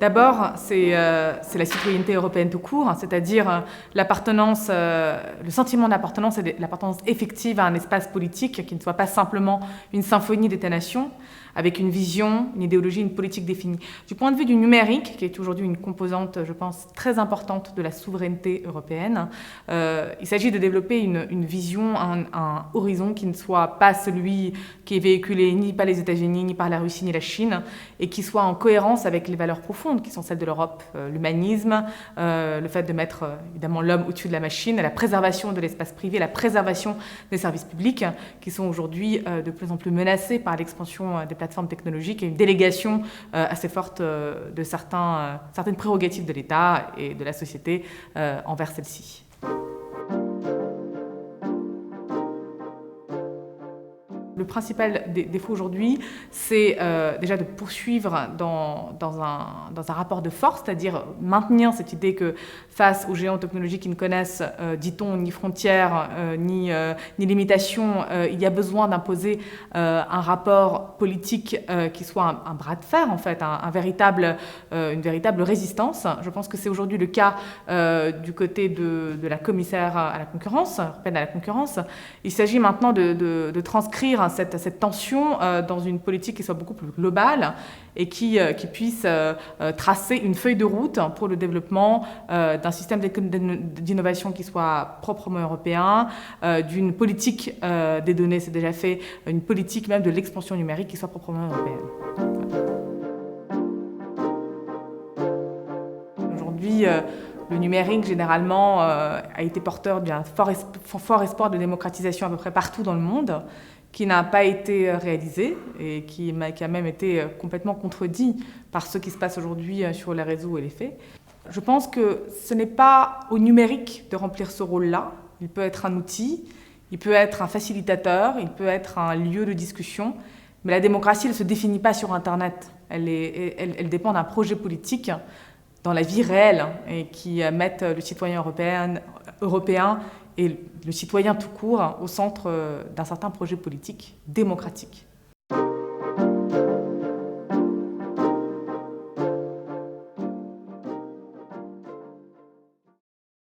D'abord, c'est la citoyenneté européenne tout court, c'est-à-dire l'appartenance, le sentiment d'appartenance et l'appartenance effective à un espace politique qui ne soit pas simplement une symphonie d'États-nations, avec une vision, une idéologie, une politique définie. Du point de vue du numérique, qui est aujourd'hui une composante, je pense, très importante de la souveraineté européenne, il s'agit de développer une vision, un horizon qui ne soit pas celui qui est véhiculé ni par les États-Unis, ni par la Russie, ni la Chine, et qui soit en cohérence avec les valeurs profondes qui sont celles de l'Europe, l'humanisme, le fait de mettre évidemment l'homme au-dessus de la machine, la préservation de l'espace privé, la préservation des services publics, qui sont aujourd'hui de plus en plus menacés par l'expansion des plateformes technologiques et une délégation assez forte de certaines prérogatives de l'État et de la société envers celles-ci. Le principal défaut aujourd'hui, c'est déjà de poursuivre dans un rapport de force, c'est-à-dire maintenir cette idée que face aux géants technologiques qui ne connaissent, dit-on, ni frontières, ni limitations, il y a besoin d'imposer un rapport politique qui soit un bras de fer, en fait, une véritable résistance. Je pense que c'est aujourd'hui le cas du côté de la commissaire à la concurrence, européenne à la concurrence. Il s'agit maintenant de transcrire cette tension dans une politique qui soit beaucoup plus globale et qui puisse tracer une feuille de route pour le développement d'un système d'innovation qui soit proprement européen, d'une politique des données, c'est déjà fait, une politique même de l'expansion numérique qui soit proprement européenne. Aujourd'hui, le numérique, généralement, a été porteur d'un fort espoir de démocratisation à peu près partout dans le monde, qui n'a pas été réalisé et qui a même été complètement contredit par ce qui se passe aujourd'hui sur les réseaux et les faits. Je pense que ce n'est pas au numérique de remplir ce rôle-là. Il peut être un outil, il peut être un facilitateur, il peut être un lieu de discussion, mais la démocratie, elle ne se définit pas sur Internet. Elle dépend d'un projet politique dans la vie réelle et qui mette le citoyen européen et le citoyen tout court au centre d'un certain projet politique démocratique.